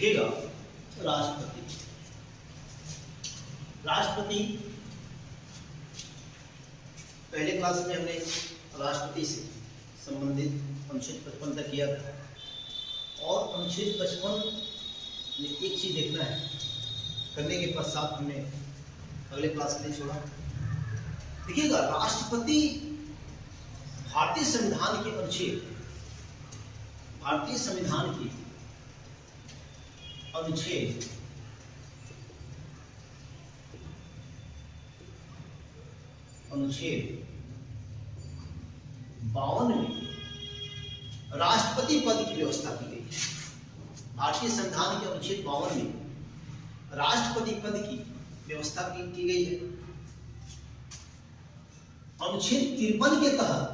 देखिएगा राष्ट्रपति। राष्ट्रपति पहले क्लास में हमने राष्ट्रपति से संबंधित अनुच्छेद 55 तक किया था और अनुच्छेद 55 में एक चीज देखना है, करने के पश्चात हमने अगले क्लास के लिए छोड़ा। देखिएगा राष्ट्रपति भारतीय संविधान के अनुच्छेद, भारतीय संविधान के अनुच्छेद 52 में राष्ट्रपति पद की व्यवस्था की गई है। भारतीय संविधान के अनुच्छेद 52 में राष्ट्रपति पद की व्यवस्था की गई है। अनुच्छेद 53 के तहत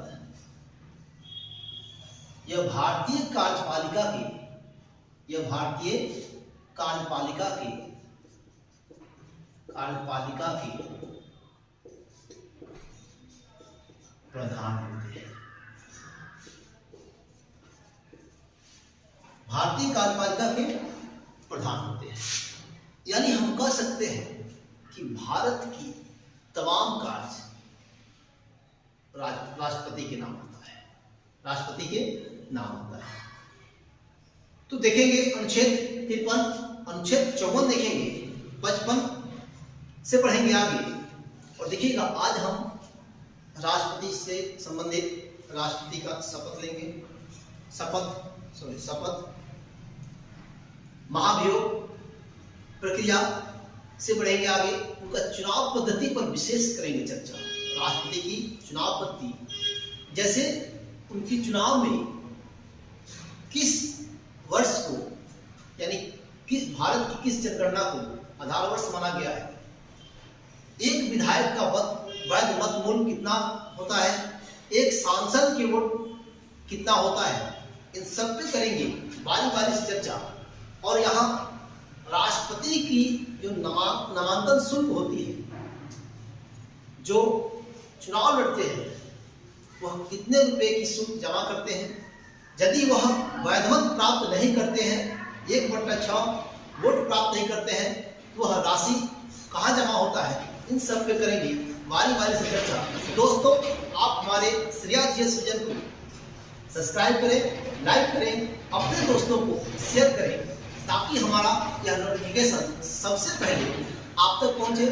यह भारतीय कार्यपालिका के प्रधान होते हैं। भारतीय कार्यपालिका के प्रधान होते हैं, यानी हम कह सकते हैं कि भारत की तमाम कार्य राष्ट्रपति के नाम होता है, राष्ट्रपति के नाम होता है। तो देखेंगे अनुच्छेद 53, अनुच्छेद 54 देखेंगे, 55 से पढ़ेंगे आगे। और देखिएगा आज हम राष्ट्रपति से संबंधित राष्ट्रपति का शपथ लेंगे, शपथ महाभियोग प्रक्रिया से बढ़ेंगे आगे। उनका चुनाव पद्धति पर विशेष करेंगे चर्चा। राष्ट्रपति की चुनाव पद्धति, जैसे उनकी चुनाव में किस वर्ष को, यानी किस भारत की किस जनगणना को आधार वर्ष माना गया है, एक विधायक का वैध मत मूल्य कितना होता है, एक सांसद के वोट कितना होता है, इन सब पे करेंगे बारी बारी से चर्चा। और यहाँ राष्ट्रपति की जो नामांकन शुल्क होती है, जो चुनाव लड़ते हैं वह कितने रुपए की शुल्क जमा करते हैं, यदि वह वैधमत प्राप्त नहीं करते हैं, 1/6 वोट प्राप्त नहीं करते हैं, तो वह राशि कहाँ जमा होता है, इन सब पे करेंगे बारी बारी से चर्चा। दोस्तों, आप हमारे श्रेया जीएस विजन को सब्सक्राइब करें, लाइक करें, अपने दोस्तों को शेयर करें, ताकि हमारा यह नोटिफिकेशन सबसे पहले आप तक पहुंचे।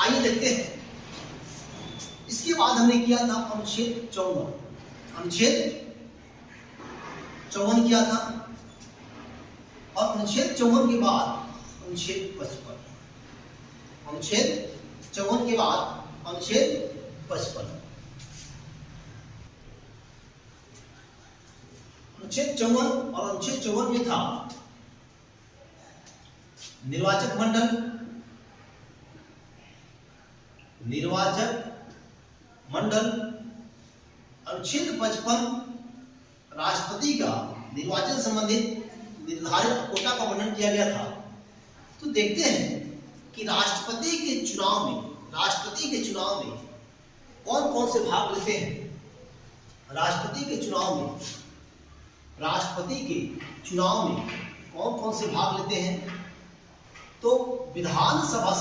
आइए देखते हैं। इसके बाद हमने किया था अनुच्छेद 54, अनुच्छेद 54 किया था, और अनुच्छेद 54 के बाद अनुच्छेद 55, अनुच्छेद 54 के बाद अनुच्छेद 55। अनुच्छेद 54 और अनुच्छेद 54 में था निर्वाचक मंडल, अनुच्छेद 55 राष्ट्रपति का निर्वाचन संबंधित निर्धारित कोटा का वर्णन किया गया था। तो देखते हैं कि राष्ट्रपति के चुनाव में कौन कौन से भाग लेते हैं। राष्ट्रपति के चुनाव में कौन कौन से भाग लेते हैं। तो विधानसभा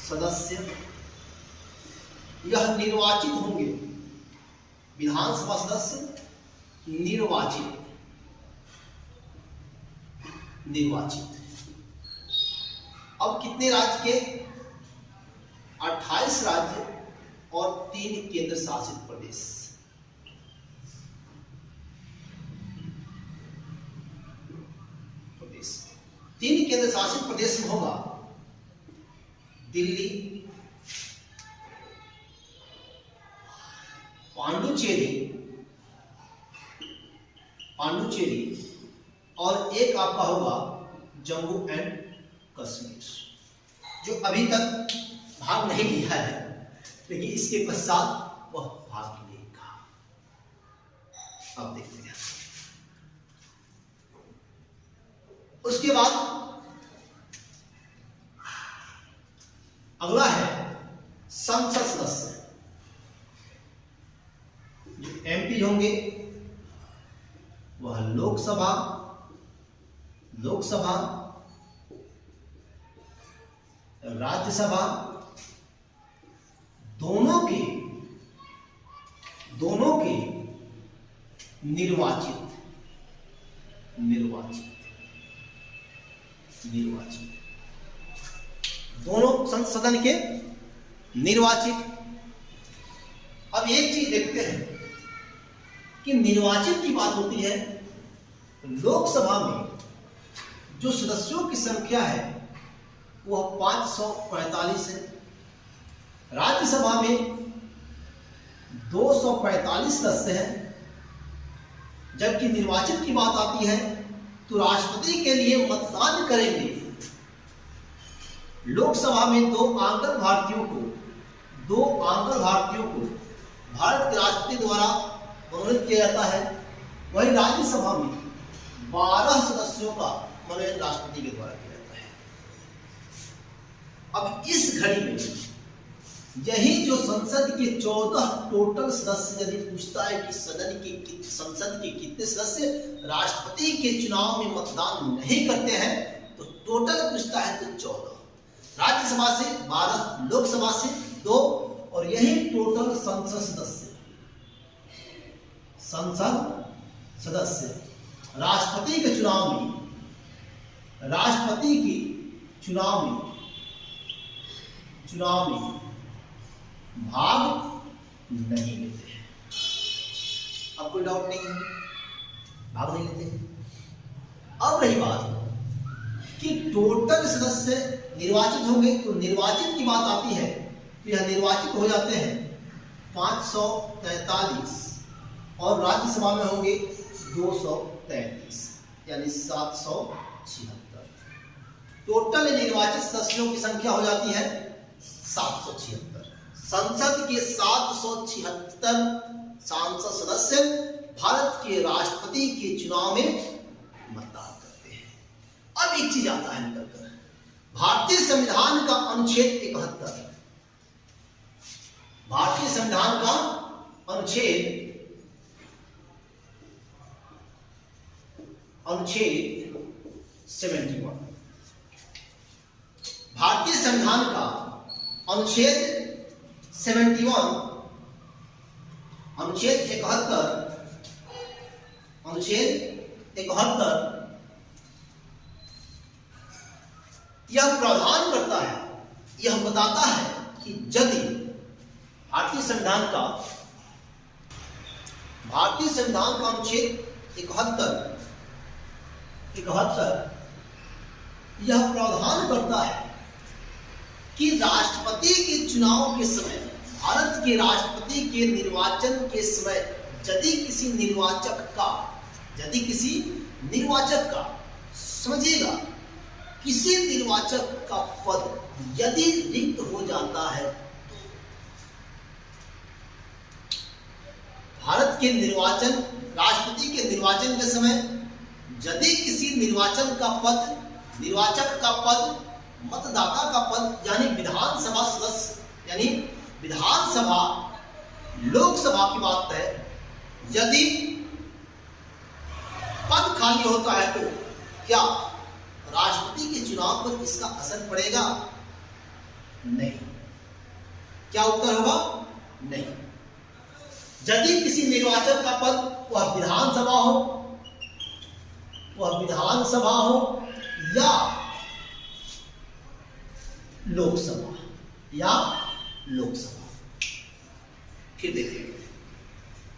सदस्य यह निर्वाचित होंगे। विधानसभा सदस्य निर्वाचित। अब कितने राज्य के? 28 राज्य और 3 केंद्र शासित प्रदेश। तीन केंद्र शासित प्रदेश में होगा दिल्ली, पांडुचेरी और एक आपका होगा जम्मू एंड कश्मीर, जो अभी तक भाग नहीं लिया है, लेकिन इसके पश्चात वह भाग लेगा। अब देखते हैं। उसके बाद अगला है संसद सदस्य। लोकसभा, राज्यसभा दोनों के निर्वाचित दोनों सदन के निर्वाचित। अब एक चीज देखते हैं कि निर्वाचित की बात होती है, लोकसभा में जो सदस्यों की संख्या है वह 545 है, राज्यसभा में 245 सदस्य हैं, जबकि निर्वाचित की बात आती है तो राष्ट्रपति के लिए मतदान करेंगे। लोकसभा में दो आंगन भारतीयों को भारत के राष्ट्रपति द्वारा मनोनीत किया जाता है, वहीं राज्यसभा में 12 सदस्यों का मनोनयन राष्ट्रपति के द्वारा किया जाता है। अब इस घड़ी में यही जो संसद के 14 टोटल सदस्य यदि पूछता है कि संसद के कितने सदस्य राष्ट्रपति के चुनाव में मतदान नहीं करते हैं, तो टोटल पूछता है तो 14, राज्यसभा से 12, लोकसभा से 2, और यही टोटल संसद सदस्य राष्ट्रपति के चुनाव में भाग नहीं लेते हैं। अब कोई डाउट नहीं है, भाग नहीं लेते हैं। अब रही बात कि टोटल सदस्य निर्वाचित होंगे, तो निर्वाचित की बात आती है तो यह निर्वाचित हो जाते हैं 543 और राज्यसभा में होंगे 233 यानी 776। टोटल निर्वाचित सदस्यों की संख्या हो जाती है 776। संसद के 776 सांसद सदस्य भारत के राष्ट्रपति के चुनाव में मतदान करते हैं। अब एक चीज आता है निकलकर, भारतीय संविधान का अनुच्छेद 71, भारतीय संविधान का अनुच्छेद 71, भारतीय संविधान का अनुच्छेद 71, अनुच्छेद 71 यह प्रावधान करता है, यह बताता है कि यदि भारतीय संविधान का अनुच्छेद 71 यह प्रावधान करता है कि राष्ट्रपति के चुनाव के समय, भारत के राष्ट्रपति के निर्वाचन के समय यदि किसी निर्वाचक का समझिएगा, किसी निर्वाचक का पद यदि रिक्त हो जाता है, तो भारत के राष्ट्रपति के निर्वाचन के समय यदि किसी निर्वाचक का पद, मतदाता का पद यानी विधानसभा सदस्य यानी विधानसभा लोकसभा की बात है, यदि पद खाली होता है तो क्या राष्ट्रपति के चुनाव पर इसका असर पड़ेगा? नहीं। क्या उत्तर होगा? नहीं। यदि किसी निर्वाचक का पद वह विधानसभा हो या लोकसभा। फिर देखिए,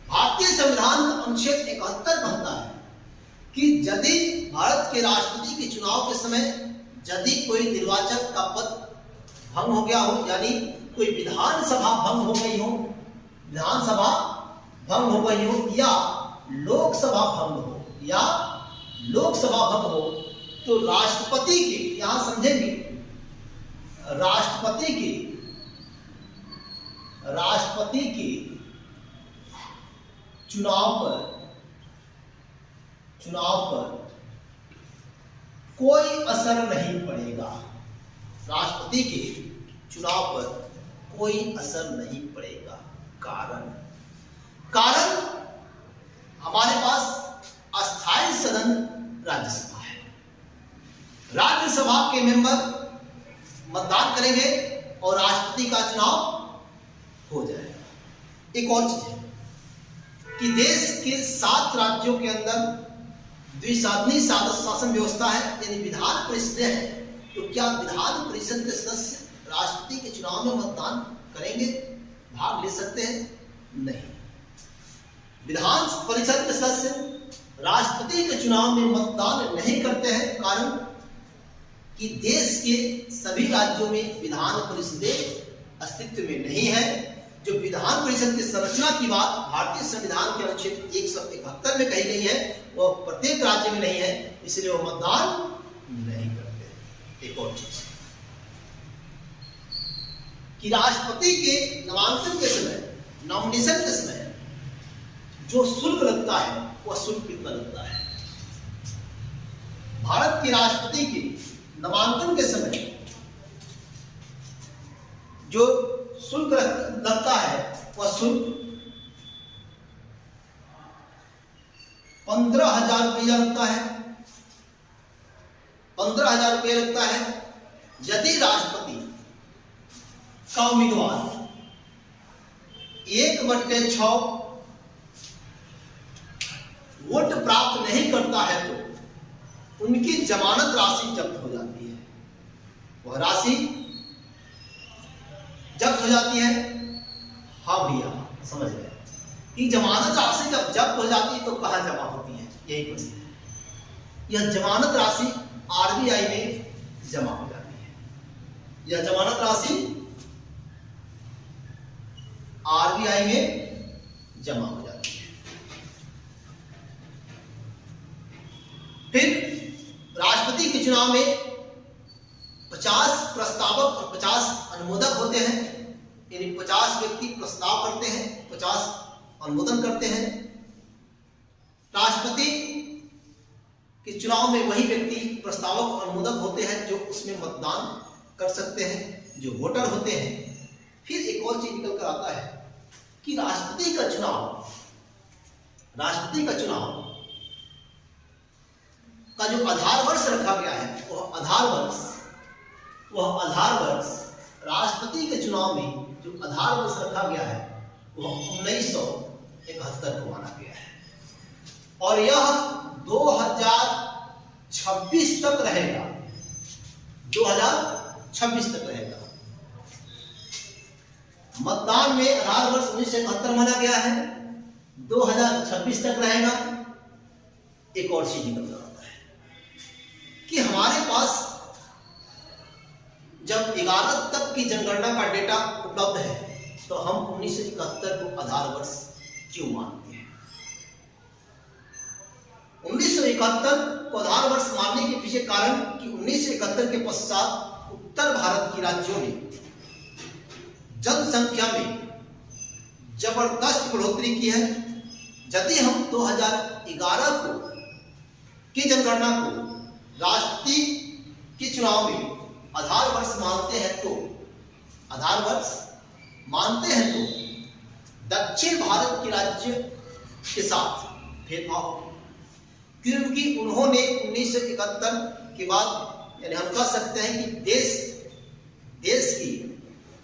भारतीय संविधान का अनुच्छेद 71 कहता है कि यदि भारत के राष्ट्रपति के चुनाव के समय यदि कोई निर्वाचक का पद भंग हो गया हो, यानी कोई विधानसभा भंग हो गई हो या लोकसभा भंग हो, तो राष्ट्रपति के, यहां समझेंगे, राष्ट्रपति के चुनाव पर कोई असर नहीं पड़ेगा। राष्ट्रपति के चुनाव पर कोई असर नहीं पड़ेगा। कारण हमारे पास अस्थायी सदन राज्यसभा है, राज्यसभा के मेंबर मतदान करेंगे और राष्ट्रपति का चुनाव हो जाएगा। एक और चीज है कि देश के 7 राज्यों के अंदर द्विसदनीय शासन व्यवस्था है, यानी विधान परिषद है। तो क्या विधान परिषद के सदस्य राष्ट्रपति के चुनाव में मतदान करेंगे, भाग ले सकते हैं? नहीं। विधान परिषद के सदस्य राष्ट्रपति के चुनाव में मतदान नहीं करते हैं, कारण कि देश के सभी राज्यों में विधान परिषदें अस्तित्व में नहीं है। जो विधान परिषद की संरचना की बात भारतीय संविधान के अनुच्छेद 171 में कही गई है, वह प्रत्येक राज्य में नहीं है, इसलिए वो मतदान नहीं करते। एक और चीज कि राष्ट्रपति के नामांकन के समय, नॉमिनेशन के समय जो शुल्क लगता है, वह शुल्क कितना लगता है? भारत के राष्ट्रपति के नामांकन के समय जो शुल्क लगता है, वह शुल्क 15,000 रुपया लगता है। 15,000 रुपया लगता है। यदि राष्ट्रपति का उम्मीदवार 1/6 वोट प्राप्त नहीं करता है तो उनकी जमानत राशि जब्त हो जाती है। वह राशि जब्त हो जाती है। हाँ भैया, समझ गए कि जमानत राशि जब जब्त हो जाती है तो कहां जमा होती है, यही प्रश्न है। यह जमानत राशि आरबीआई में जमा हो जाती है। यह जमानत राशि आरबीआई में जमा हो जाती है। फिर राष्ट्रपति के चुनाव में 50 प्रस्तावक और 50 अनुमोदक होते हैं, यानी 50 व्यक्ति प्रस्ताव करते हैं, 50 अनुमोदन करते हैं। राष्ट्रपति के चुनाव में वही व्यक्ति प्रस्तावक और अनुमोदक होते हैं जो उसमें मतदान कर सकते हैं, जो वोटर होते हैं। फिर एक और चीज निकल कर आता है कि राष्ट्रपति का चुनाव का जो आधार वर्ष रखा गया है, वह आधार वर्ष राष्ट्रपति के चुनाव में जो आधार वर्ष रखा गया है, वह 1971 को माना गया है और यह 2026 तक रहेगा। 2026 तक रहेगा। मतदान में आधार वर्ष 1971 माना गया है, 2026 तक रहेगा। एक और चीज निकल कर आता है कि हमारे पास जब 11 तक की जनगणना का डेटा उपलब्ध है तो हम 1971 को आधार वर्ष क्यों मानते हैं? 1971 को आधार वर्ष मानने के पीछे कारण कि 1971 के पश्चात उत्तर भारत की राज्यों ने जनसंख्या में जबरदस्त बढ़ोतरी की है। यदि हम 2011 की जनगणना को राष्ट्रपति के चुनाव में आधार वर्ष मानते हैं तो दक्षिण भारत के राज्य के साथ भेदभाव, क्योंकि उन्होंने 1971 के बाद, यानी हम कह सकते हैं कि देश की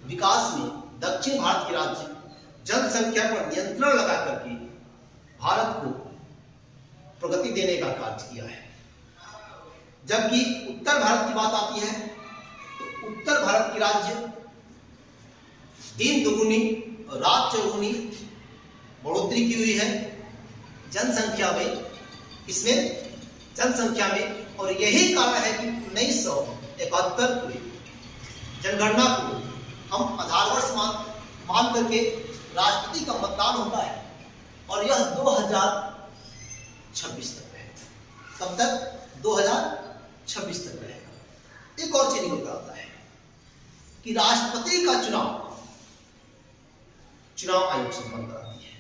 विकास में दक्षिण भारत के राज्य जनसंख्या पर नियंत्रण लगा करके भारत को प्रगति देने का कार्य किया है। जबकि उत्तर भारत की बात आती है तो उत्तर भारत के राज्य दिन दुगुनी और रात चौगुनी बढ़ोतरी की हुई है जनसंख्या में। और यही कारण है कि 1971 की जनगणना को हम आधार वर्ष मान करके राष्ट्रपति का मतदान होता है और यह 2026 तक रहेगा। कब तक? 2026 तक रहेगा। एक और चीज निकल कर आता है कि राष्ट्रपति का चुनाव आयोग संपन्न कराती है।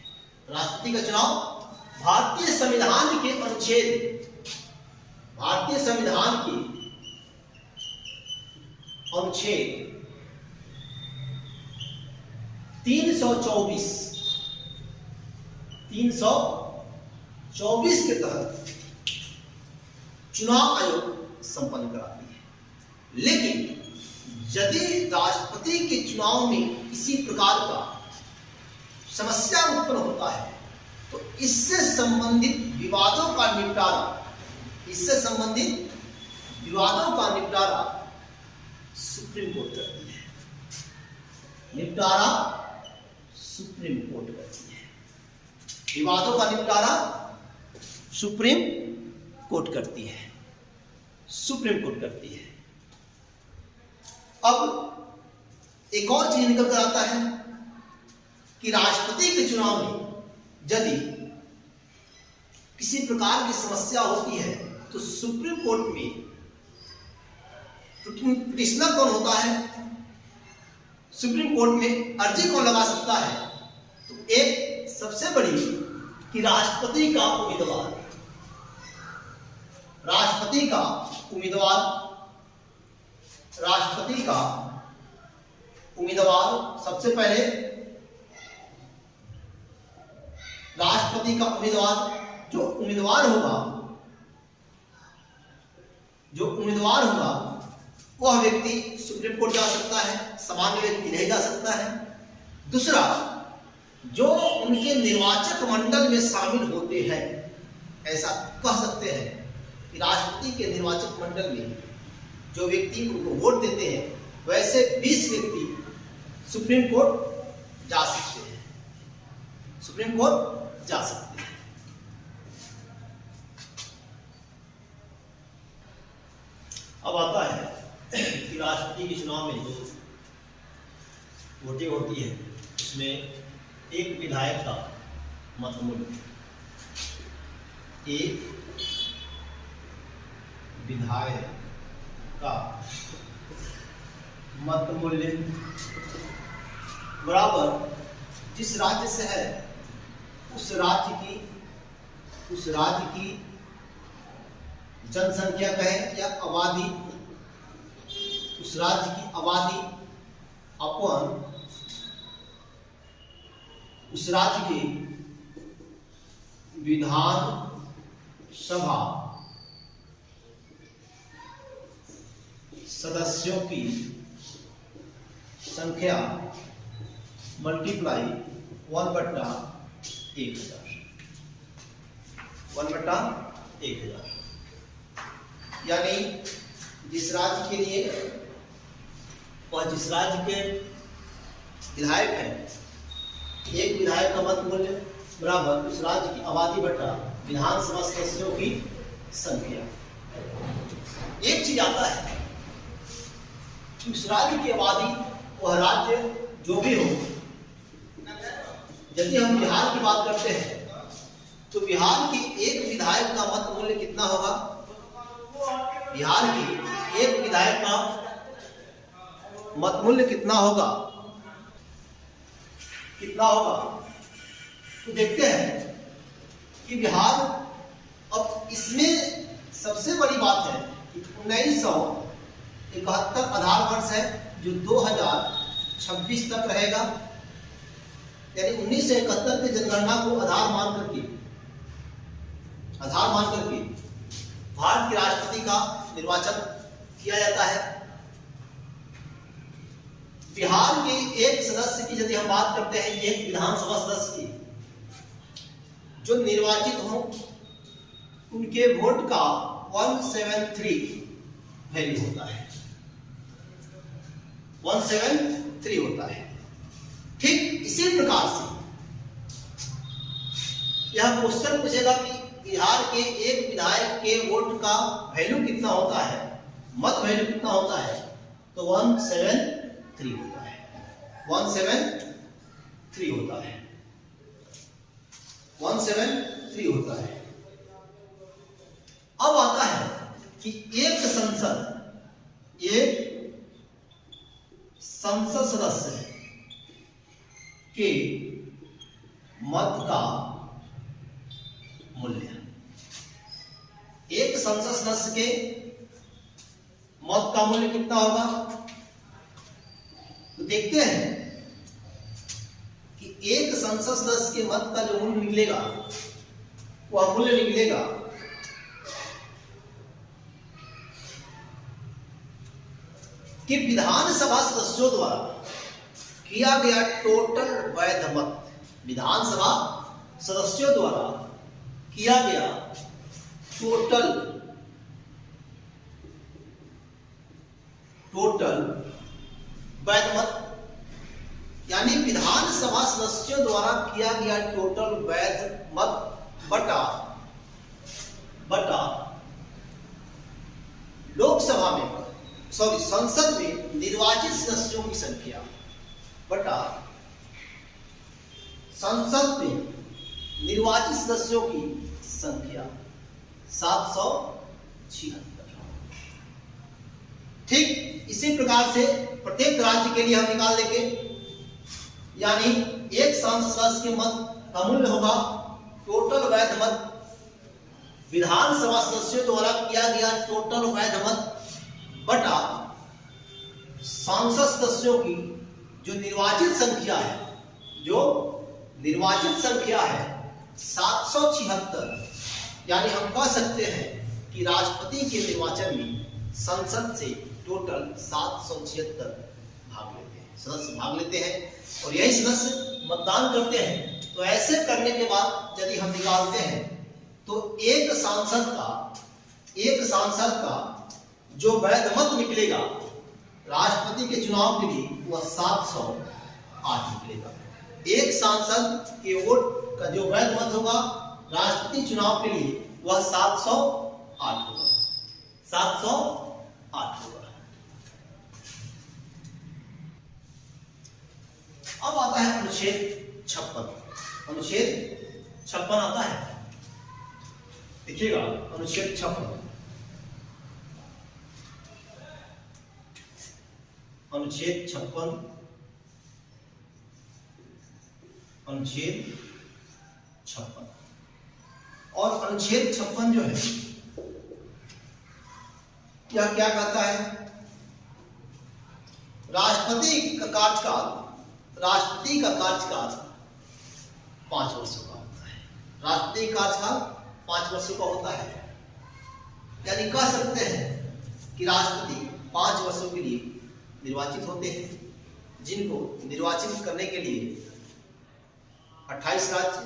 राष्ट्रपति का चुनाव भारतीय संविधान के अनुच्छेद 324 के तहत चुनाव आयोग संपन्न कराती है। लेकिन यदि राष्ट्रपति के चुनाव में किसी प्रकार का समस्या उत्पन्न होता है तो इससे संबंधित विवादों का निपटारा सुप्रीम कोर्ट करती है। सुप्रीम कोर्ट करती है। विवादों का निपटारा सुप्रीम कोर्ट करती है। अब एक और चीज निकल कर आता है कि राष्ट्रपति के चुनाव में यदि किसी प्रकार की समस्या होती है तो सुप्रीम कोर्ट में पिटिशनर कौन होता है, सुप्रीम कोर्ट में अर्जी कौन लगा सकता है, तो एक सबसे बड़ी कि राष्ट्रपति का उम्मीदवार सबसे पहले राष्ट्रपति का उम्मीदवार जो उम्मीदवार होगा वह व्यक्ति सुप्रीम कोर्ट जा सकता है, सामान्य व्यक्ति नहीं जा सकता है। दूसरा, जो उनके निर्वाचक मंडल में शामिल होते हैं, ऐसा कह सकते हैं कि राष्ट्रपति के निर्वाचक मंडल में जो व्यक्ति उनको वोट देते हैं वैसे 20 व्यक्ति सुप्रीम कोर्ट जा सकते हैं। अब आता है कि राष्ट्रपति के चुनाव में जो वोटें होती है उसमें एक विधायक का मतमूल्य बराबर जिस राज्य से है उस राज्य की जनसंख्या कहें या आबादी, उस राज्य की आबादी अपन उस राज्य की विधान सभा सदस्यों की संख्या मल्टीप्लाई 1/1000 यानी जिस राज्य के लिए और जिस राज्य के विधायक हैं, एक विधायक का मत मूल्य बराबर उस राज्य की आबादी बटा विधानसभा सदस्यों की संख्या। एक चीज आता है कि उस राज्य की आबादी, वह राज्य जो भी हो, यदि हम बिहार की बात करते हैं तो बिहार के एक विधायक का मत मूल्य कितना होगा? बिहार के एक विधायक का मत मूल्य कितना होगा? तो देखते हैं कि बिहार, अब इसमें सबसे बड़ी बात है कि 1971 आधार वर्ष है जो 2026 तक रहेगा, यानी 1971 की जनगणना को आधार मान करके भारत के राष्ट्रपति का निर्वाचन किया जाता है। बिहार के एक सदस्य की यदि हम बात करते हैं, एक विधानसभा सदस्य की जो निर्वाचित हो, उनके वोट का 173 वैल्यू होता है, 173 होता है। ठीक इसी प्रकार से यह क्वेश्चन पूछेगा कि बिहार के एक विधायक के वोट का वैल्यू कितना होता है, मत वैल्यू कितना होता है, तो 173 होता है, 173 होता है। अब आता है कि एक संसद सदस्य के मत का मूल्य, एक संसद सदस्य के मत का मूल्य कितना होगा? तो देखते हैं कि एक संसद सदस्य के मत का जो मूल्य निकलेगा, वह मूल्य निकलेगा कि विधानसभा सदस्यों द्वारा किया गया टोटल वैध मत, विधानसभा सदस्यों द्वारा किया गया टोटल वैध मत, यानी विधानसभा सदस्यों द्वारा किया गया टोटल वैध मत बटा लोकसभा में संसद में निर्वाचित सदस्यों की संख्या बटा संसद में निर्वाचित सदस्यों की संख्या 776। ठीक इसी प्रकार से प्रत्येक राज्य के लिए हम निकाल देंगे, यानी एक सांसद सदस्य के मत का मूल्य होगा टोटल वैध मत, विधानसभा सदस्यों द्वारा किया गया टोटल वैध मत बटा सांसद सदस्यों की जो निर्वाचित संख्या है, 776, यानी हम कह सकते हैं कि राष्ट्रपति के निर्वाचन में संसद से टोटल 776 सदस्य भाग लेते हैं और यही सदस्य मतदान करते हैं। तो ऐसे करने के बाद यदि हम निकालते हैं तो एक सांसद का जो वैध मत निकलेगा राष्ट्रपति के चुनाव के लिए वह 708 निकलेगा। एक सांसद के वोट का जो वैध मत होगा राष्ट्रपति चुनाव के लिए वह 708 होगा, 708 होगा। अब आता है अनुच्छेद 56। अनुच्छेद 56 आता है, देखिएगा अनुच्छेद 56। अनुच्छेद 56, अनुच्छेद 56 और अनुच्छेद 56 जो है यह क्या कहता है? राष्ट्रपति का कार्यकाल 5 वर्षों का होता है। राष्ट्रपति का कार्यकाल 5 वर्षों का होता है, यानी कह सकते हैं कि राष्ट्रपति 5 वर्षों के लिए निर्वाचित होते हैं, जिनको निर्वाचित करने के लिए 28 राज्य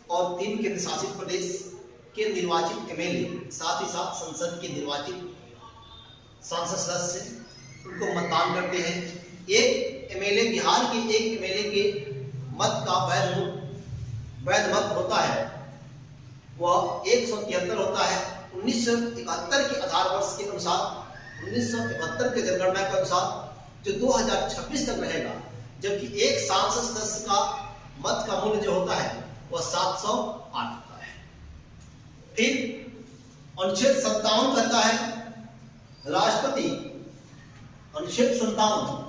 और 3 केंद्र शासित प्रदेश के निर्वाचित एमएलए, साथ ही साथ संसद के निर्वाचित सांसद सदस्य उनको मतदान करते हैं। एक एमएलए, बिहार के एक एमएलए के मत का वैध मत होता है वह 173 होता है। 1971 के आधार वर्ष के अनुसार, 1971 के जनगणना के अनुसार जो 2026 तक रहेगा, जबकि एक सांसद सदस्य का मत का मूल्य जो होता है वह 708 होता है। फिर अनुच्छेद 57 कहता है राष्ट्रपति, अनुच्छेद 57,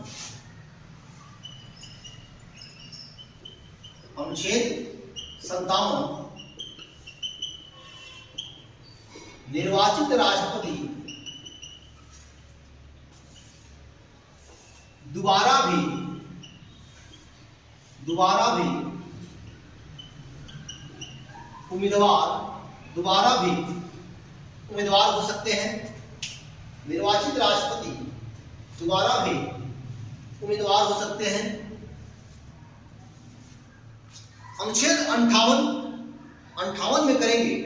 निर्वाचित राष्ट्रपति दोबारा भी उम्मीदवार हो सकते हैं। निर्वाचित राष्ट्रपति दोबारा भी उम्मीदवार हो सकते हैं। अनुच्छेद 58 में करेंगे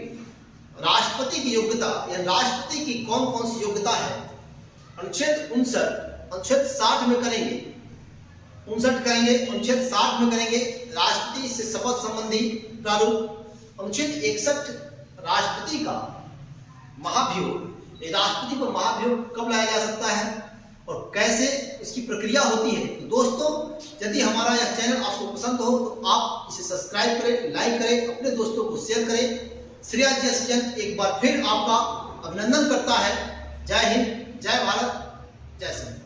राष्ट्रपति की योग्यता या राष्ट्रपति की कौन कौन सी योग्यता है। अनुच्छेद 59, अनुच्छेद 60 में करेंगे, 59 करेंगे। अनुच्छेद 60 में करेंगे राष्ट्रपति से शपथ संबंधी प्रारूप। अनुच्छेद 61 राष्ट्रपति का महाभियोग, राष्ट्रपति पर महाभियोग कब लाया जा सकता है और कैसे उसकी प्रक्रिया होती है। तो दोस्तों, यदि हमारा यह चैनल आपको पसंद हो तो आप इसे सब्सक्राइब करें, लाइक करें, अपने दोस्तों को शेयर करें। श्रेया जी एसएसजन एक बार फिर आपका अभिनंदन करता है। जय हिंद, जय भारत, जय संविधान।